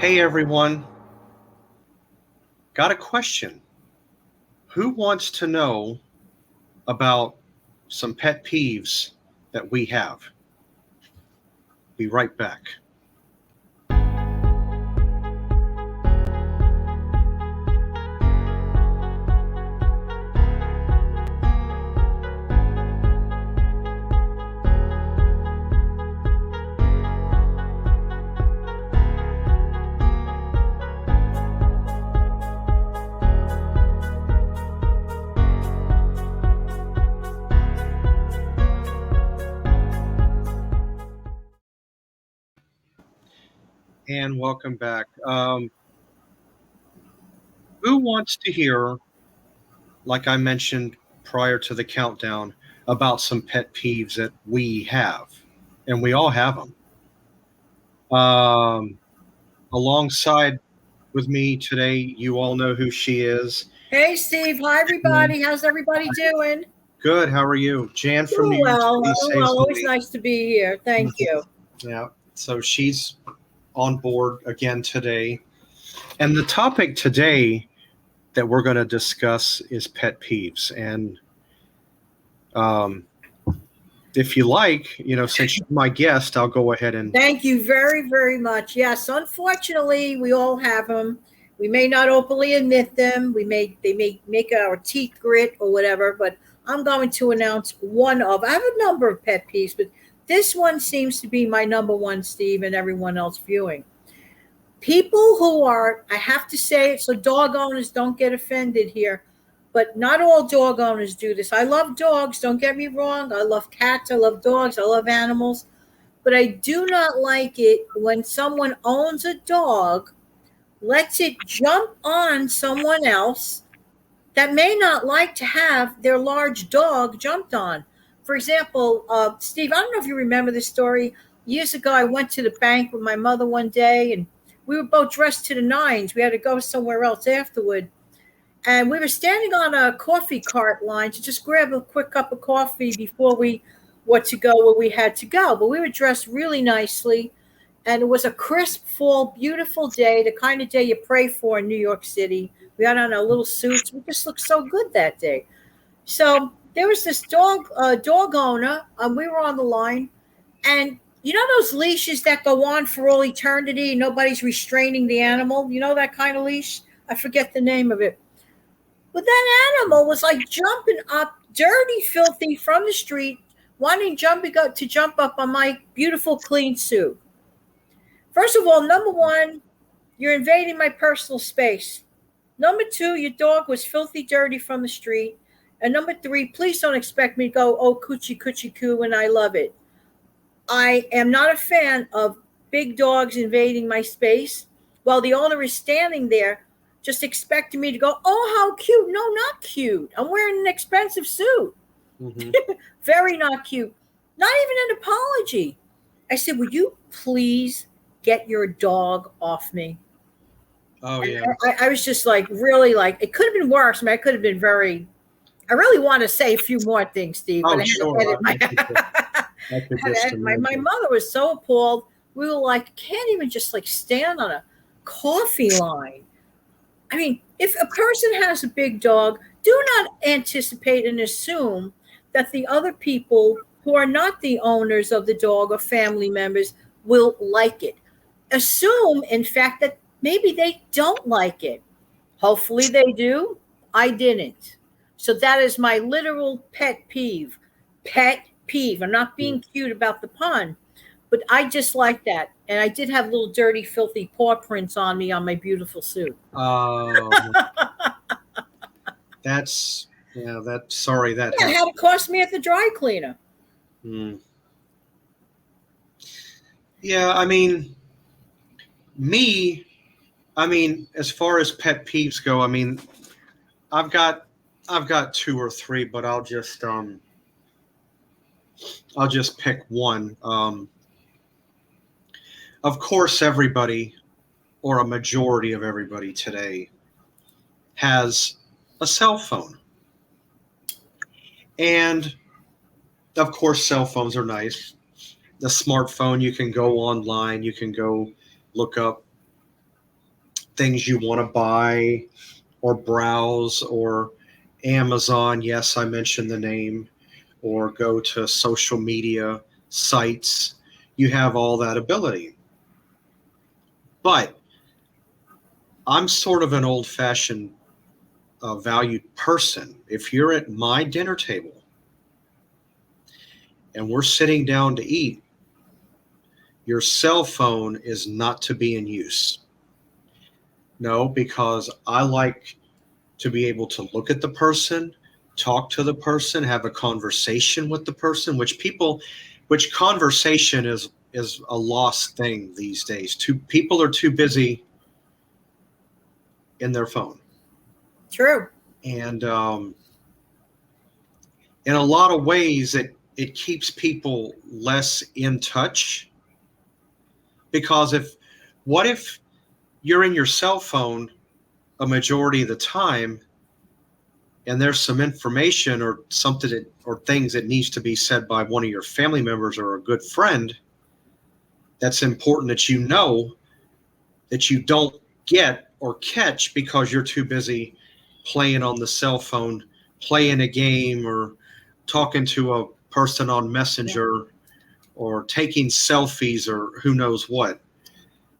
Hey everyone, got a question. Who wants to know about some pet peeves that we have? Be right back. And welcome back. Who wants to hear, like I mentioned prior to the countdown, about some pet peeves that we have? And we all have them. Alongside with me today, you all know who she is. Hey, Steve. Hi, everybody. How's everybody doing? Good. How are you? Jan from New York City saves Always me. nice to be here. Thank you. Yeah. So she's on board again today. And the topic today that we're going to discuss is pet peeves. And if you like, since you're my guest, I'll go ahead and. Thank you very, very much. Yes, unfortunately, we all have them. We may not openly admit them. They may make our teeth grit or whatever, but I'm going to announce one of. I have a number of pet peeves, but this one seems to be my number one, Steve, and everyone else viewing. People who are, I have to say it, so dog owners don't get offended here, but not all dog owners do this. I love dogs, don't get me wrong. I love cats, I love dogs, I love animals. But I do not like it when someone owns a dog, lets it jump on someone else that may not like to have their large dog jumped on. For example, Steve, I don't know if you remember this story. Years ago, I went to the bank with my mother one day, and we were both dressed to the nines. We had to go somewhere else afterward. And we were standing on a coffee cart line to just grab a quick cup of coffee before we were to go where we had to go. But we were dressed really nicely. And it was a crisp fall, beautiful day, the kind of day you pray for in New York City. We had on our little suits. We just looked so good that day. So there was this dog owner, and we were on the line. And you know those leashes that go on for all eternity? Nobody's restraining the animal. You know that kind of leash? I forget the name of it. But that animal was like jumping up, dirty, filthy, from the street, wanting to jump up on my beautiful, clean suit. First of all, number one, you're invading my personal space. Number two, your dog was filthy, dirty from the street. And number three, please don't expect me to go, oh, coochie, coochie, coo, and I love it. I am not a fan of big dogs invading my space while the owner is standing there just expecting me to go, oh, how cute. No, not cute. I'm wearing an expensive suit. Mm-hmm. Very not cute. Not even an apology. I said, would you please get your dog off me? Oh, And yeah. I was just like, really, like, it could have been worse. I mean, I could have been very, I really want to say a few more things, Steve. Oh, but I had sure. to edit I could just and my imagine. mother was so appalled. We were like, can't even just like stand on a coffee line. I mean, if a person has a big dog, do not anticipate and assume that the other people who are not the owners of the dog or family members will like it. Assume, in fact, that maybe they don't like it. Hopefully they do. I didn't. So that is my literal pet peeve. Pet peeve. I'm not being cute about the pun, but I just like that. And I did have little dirty, filthy paw prints on me on my beautiful suit. That's, sorry that Yeah, it had to cost me at the dry cleaner. Yeah, I mean, as far as pet peeves go, I mean, I've got two or three, but I'll just pick one. Of course, everybody, or a majority of everybody today, has a cell phone. And of course, cell phones are nice. The smartphone, you can go online, you can go look up things you want to buy or browse, or Amazon. Yes, I mentioned the name, or go to social media sites. You have all that ability. But I'm sort of an old-fashioned valued person. If you're at my dinner table and we're sitting down to eat, your cell phone is not to be in use. No, because I like to be able to look at the person, talk to the person, have a conversation with the person, which conversation is a lost thing these days. People are too busy in their phone. True. And in a lot of ways, it keeps people less in touch, because what if you're in your cell phone a majority of the time and there's some information or something or things that needs to be said by one of your family members or a good friend that's important, that that you don't get or catch because you're too busy playing on the cell phone, playing a game, or talking to a person on Messenger, or taking selfies, or who knows what.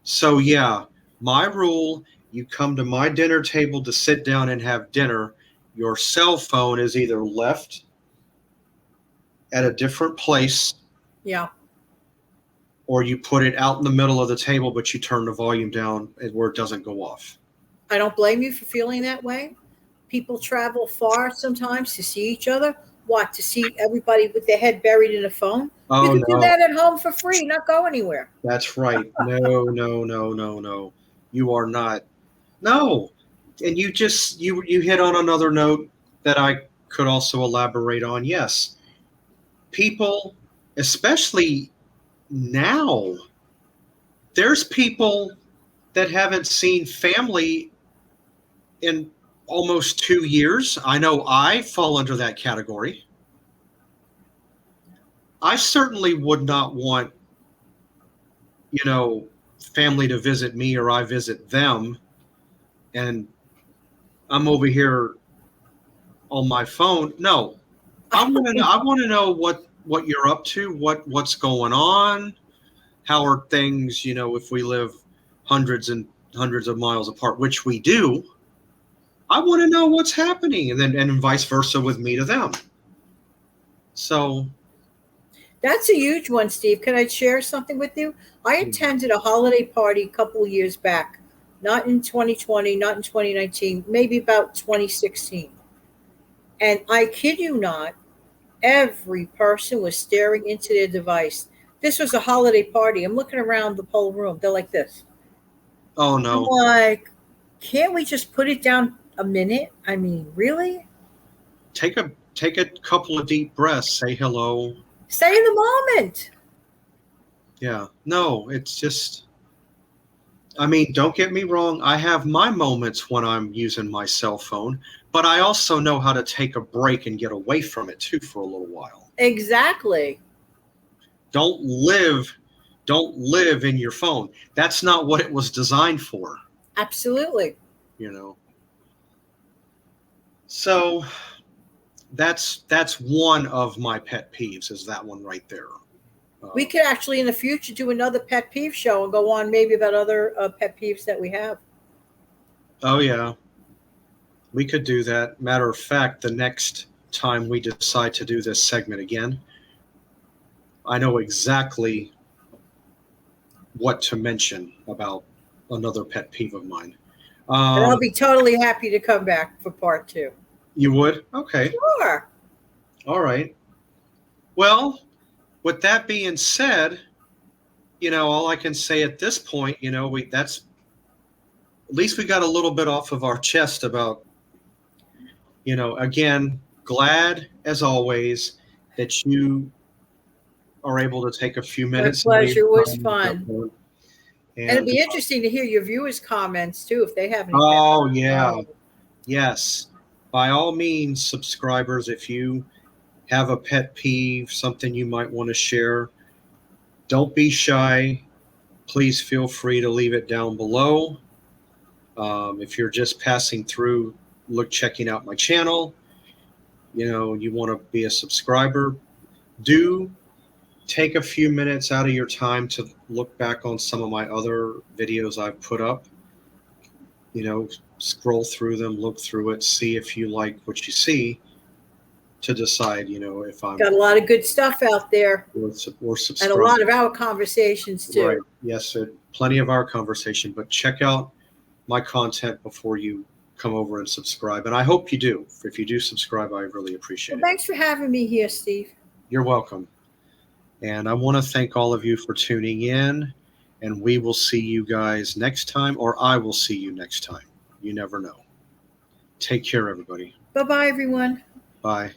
So yeah, my rule, you come to my dinner table to sit down and have dinner, your cell phone is either left at a different place, Yeah. or you put it out in the middle of the table, but you turn the volume down where it doesn't go off. I don't blame you for feeling that way. People travel far sometimes to see each other. What, to see everybody with their head buried in a phone? Oh, you can no. do that at home for free, not go anywhere. That's right. No, no, no, no, no. You are not. No. And you hit on another note that I could also elaborate on. Yes. People, especially now, there's people that haven't seen family in almost 2 years. I know I fall under that category. I certainly would not want, family to visit me or I visit them, and I'm over here on my phone. No, I want to know what you're up to, what's going on, how are things, if we live hundreds and hundreds of miles apart, which we do. I want to know what's happening, and vice versa with me to them. So that's a huge one, Steve. Can I share something with you? I attended a holiday party a couple of years back, not in 2020, not in 2019, maybe about 2016. And I kid you not, every person was staring into their device. This was a holiday party. I'm looking around the whole room. They're like this. Oh I'm no. like, can't we just put it down a minute? I mean, really? Take a couple of deep breaths, say hello. Stay in the moment. Yeah. No, it's just, I mean, don't get me wrong. I have my moments when I'm using my cell phone, but I also know how to take a break and get away from it too for a little while. Exactly. Don't live in your phone. That's not what it was designed for. Absolutely. So that's one of my pet peeves, is that one right there. We could actually in the future do another pet peeve show and go on maybe about other pet peeves that we have. Oh yeah, we could do that. Matter of fact, the next time we decide to do this segment again, I know exactly what to mention about another pet peeve of mine. And I'll be totally happy to come back for part 2. You would? Okay. Sure. All right. Well, with that being said, all I can say at this point, at least we got a little bit off of our chest about, again, glad as always that you are able to take a few minutes. My pleasure. It was fun. And it'd be interesting to hear your viewers' comments too, if they have any. Oh, yeah. Yes. By all means, subscribers, if you have a pet peeve, something you might want to share, don't be shy. Please feel free to leave it down below. If you're just passing through, checking out my channel, you want to be a subscriber, do take a few minutes out of your time to look back on some of my other videos I've put up. Scroll through them, look through it, see if you like what you see, to decide, if I'm Got a lot of good stuff out there, or and subscribe. a lot of our conversations too. Right. Yes, plenty of our conversation, but check out my content before you come over and subscribe. And I hope you do. If you do subscribe, I really appreciate Well, it. thanks for having me here, Steve. You're welcome. And I want to thank all of you for tuning in, and we will see you guys next time, or I will see you next time. You never know. Take care, everybody. Bye-bye, everyone. Bye.